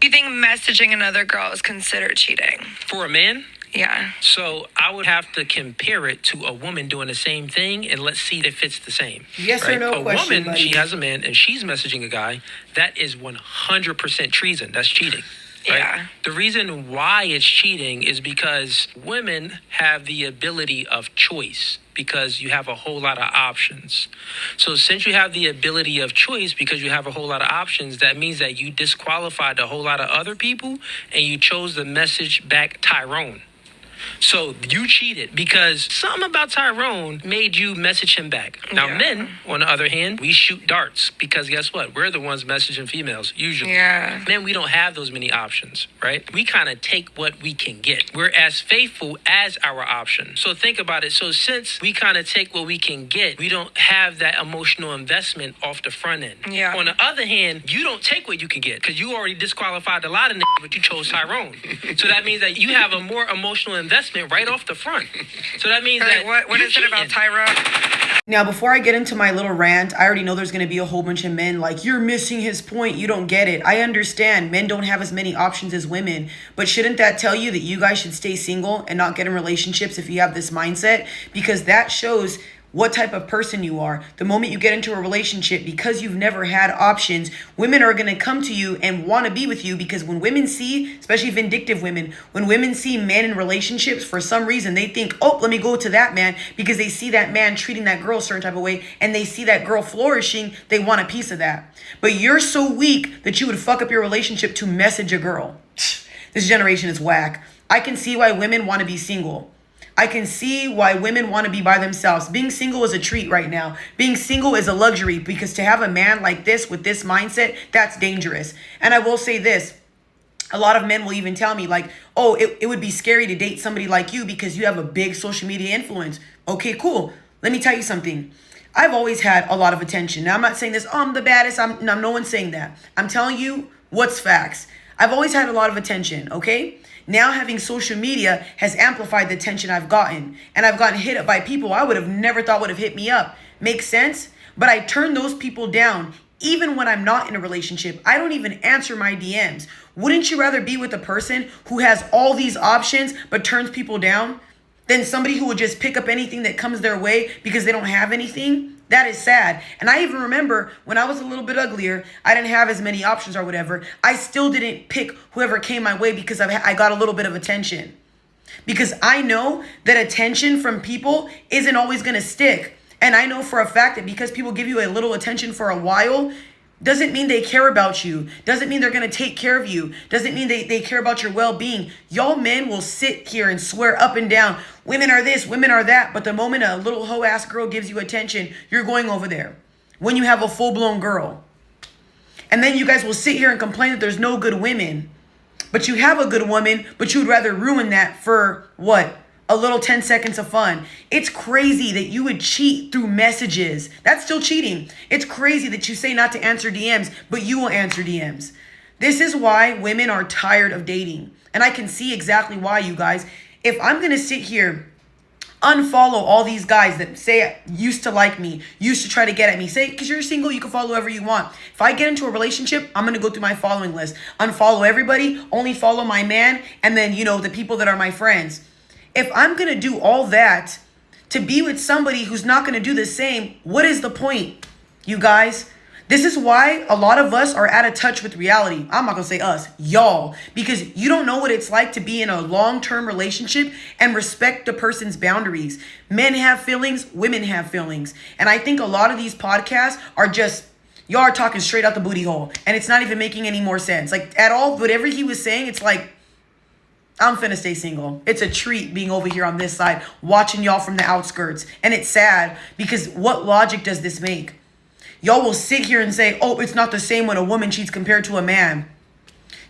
Do you think messaging another girl is considered cheating? For a man? Yeah. So I would have to compare it to a woman doing the same thing, and let's see if it's the same. Yes or no a question, woman, buddy. she has a man, and she's messaging a guy. That is 100% treason. That's cheating. Right? Yeah. The reason why it's cheating is because women have the ability of choice because you have a whole lot of options. So since you have the ability of choice because you have a whole lot of options, that means that you disqualified a whole lot of other people and you chose the message back Tyrone. So you cheated because something about Tyrone made you message him back. Now, men, on the other hand, we shoot darts because guess what? We're the ones messaging females, usually. Yeah. Men, we don't have those many options, right? We kind of take what we can get. We're as faithful as our option. So think about it. So since we kind of take what we can get, we don't have that emotional investment off the front end. Yeah. On the other hand, you don't take what you can get because you already disqualified a lot of niggas, but you chose Tyrone. So that means that you have a more emotional investment right off the front. So that means that What is it about Tyrone? Now, before I get into my little rant, I already know there's going to be a whole bunch of men like, you're missing his point. You don't get it. I understand men don't have as many options as women, but shouldn't that tell you that you guys should stay single and not get in relationships if you have this mindset? Because that shows what type of person you are. The moment you get into a relationship, because you've never had options, women are going to come to you and want to be with you because when women see, especially vindictive women, when women see men in relationships, for some reason, they think, oh, let me go to that man because they see that man treating that girl a certain type of way and they see that girl flourishing. They want a piece of that. But you're so weak that you would fuck up your relationship to message a girl. This generation is whack. I can see why women want to be single. I can see why women want to be by themselves. Being single is a treat right now. Being single is a luxury because to have a man like this with this mindset, that's dangerous. And I will say this. A lot of men will even tell me like, oh, it would be scary to date somebody like you because you have a big social media influence. Okay, cool. Let me tell you something. I've always had a lot of attention. Now, I'm not saying this, oh, I'm the baddest. No one's saying that. I'm telling you what's facts. I've always had a lot of attention, okay? Now having social media has amplified the attention I've gotten. And I've gotten hit up by people I would have never thought would have hit me up. Makes sense? But I turn those people down even when I'm not in a relationship. I don't even answer my DMs. Wouldn't you rather be with a person who has all these options but turns people down than somebody who would just pick up anything that comes their way because they don't have anything? That is sad. And I even remember when I was a little bit uglier, I didn't have as many options or whatever. I still didn't pick whoever came my way because I got a little bit of attention. Because I know that attention from people isn't always going to stick. And I know for a fact that because people give you a little attention for a while, doesn't mean they care about you. Doesn't mean they're going to take care of you. Doesn't mean they care about your well-being. Y'all men will sit here and swear up and down, women are this, women are that. But the moment a little hoe-ass girl gives you attention, you're going over there. When you have a full-blown girl. And then you guys will sit here and complain that there's no good women. But you have a good woman, but you'd rather ruin that for what? A little 10 seconds of fun. It's crazy that you would cheat through messages. That's still cheating. It's crazy that you say not to answer DMs, but you will answer DMs. This is why women are tired of dating. And I can see exactly why, you guys. If I'm going to sit here, unfollow all these guys that say used to like me, used to try to get at me. Say, because you're single, you can follow whoever you want. If I get into a relationship, I'm going to go through my following list. Unfollow everybody, only follow my man, and then, the people that are my friends. If I'm going to do all that to be with somebody who's not going to do the same, what is the point, you guys? This is why a lot of us are out of touch with reality. I'm not going to say us, y'all, because you don't know what it's like to be in a long-term relationship and respect the person's boundaries. Men have feelings, women have feelings. And I think a lot of these podcasts are just, y'all are talking straight out the booty hole. And it's not even making any more sense. Like at all, whatever he was saying, it's like, I'm finna stay single. It's a treat being over here on this side, watching y'all from the outskirts. And it's sad because what logic does this make? Y'all will sit here and say, oh, it's not the same when a woman cheats compared to a man.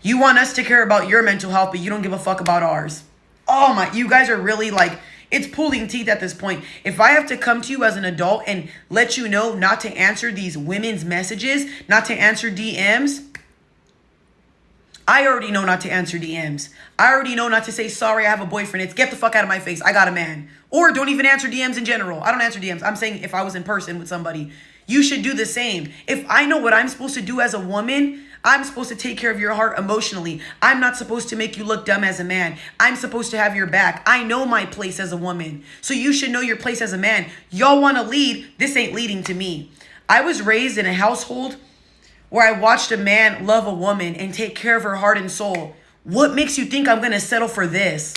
You want us to care about your mental health, but you don't give a fuck about ours. Oh my, you guys are really like, it's pulling teeth at this point. If I have to come to you as an adult and let you know not to answer these women's messages, not to answer DMs, I already know not to answer DMs. I already know not to say, sorry, I have a boyfriend. It's get the fuck out of my face. I got a man. Or don't even answer DMs in general. I don't answer DMs. I'm saying if I was in person with somebody, you should do the same. If I know what I'm supposed to do as a woman, I'm supposed to take care of your heart emotionally. I'm not supposed to make you look dumb as a man. I'm supposed to have your back. I know my place as a woman. So you should know your place as a man. Y'all want to lead. This ain't leading to me. I was raised in a household where I watched a man love a woman and take care of her heart and soul. What makes you think I'm going to settle for this?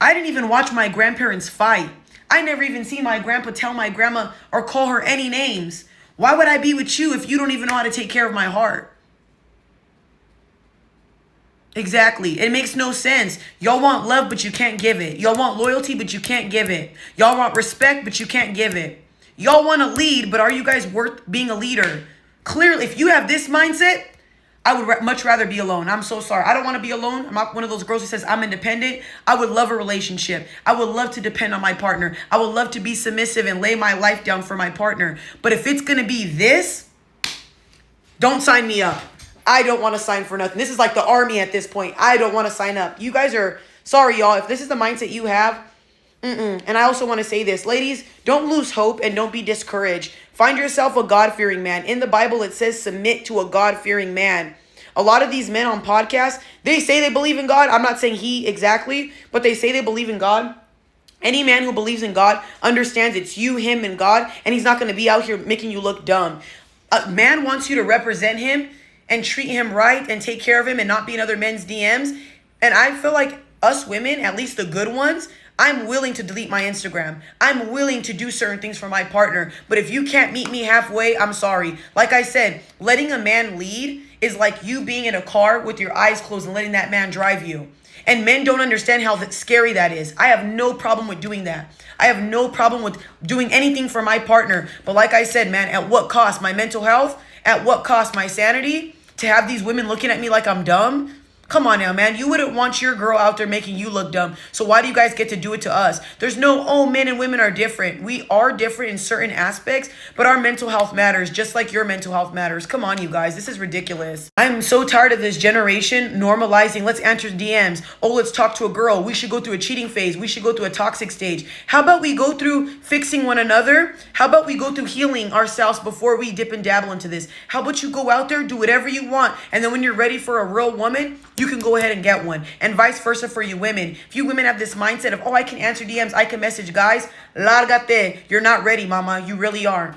I didn't even watch my grandparents fight. I never even seen my grandpa tell my grandma or call her any names. Why would I be with you if you don't even know how to take care of my heart? Exactly. It makes no sense. Y'all want love, but you can't give it. Y'all want loyalty, but you can't give it. Y'all want respect, but you can't give it. Y'all want to lead, but are you guys worth being a leader? Clearly, if you have this mindset, I would much rather be alone. I'm so sorry. I don't want to be alone. I'm not one of those girls who says I'm independent. I would love a relationship. I would love to depend on my partner. I would love to be submissive and lay my life down for my partner. But if it's going to be this, don't sign me up. I don't want to sign for nothing. This is like the army at this point. I don't want to sign up. You guys are, sorry, y'all. If this is the mindset you have, And I also want to say this, ladies, don't lose hope and don't be discouraged. Find yourself a God-fearing man. In the Bible, it says submit to a God-fearing man. A lot of these men on podcasts, they say they believe in God. I'm not saying he exactly, but they say they believe in God. Any man who believes in God understands it's you, him, and God, and he's not going to be out here making you look dumb. A man wants you to represent him and treat him right and take care of him and not be in other men's DMs. And I feel like us women, at least the good ones, I'm willing to delete my Instagram. I'm willing to do certain things for my partner. But if you can't meet me halfway, I'm sorry. Like I said, letting a man lead is like you being in a car with your eyes closed and letting that man drive you. And men don't understand how scary that is. I have no problem with doing that. I have no problem with doing anything for my partner. But like I said, man, at what cost? My mental health? At what cost? My sanity? To have these women looking at me like I'm dumb? Come on now, man. You wouldn't want your girl out there making you look dumb. So why do you guys get to do it to us? There's no, oh, men and women are different. We are different in certain aspects, but our mental health matters just like your mental health matters. Come on, you guys. This is ridiculous. I'm so tired of this generation normalizing. Let's answer DMs. Oh, let's talk to a girl. We should go through a cheating phase. We should go through a toxic stage. How about we go through fixing one another? How about we go through healing ourselves before we dip and dabble into this? How about you go out there, do whatever you want, and then when you're ready for a real woman, you can go ahead and get one. And vice versa for you women. If you women have this mindset of, oh, I can answer DMs, I can message guys, lárgate. You're not ready, mama. You really aren't.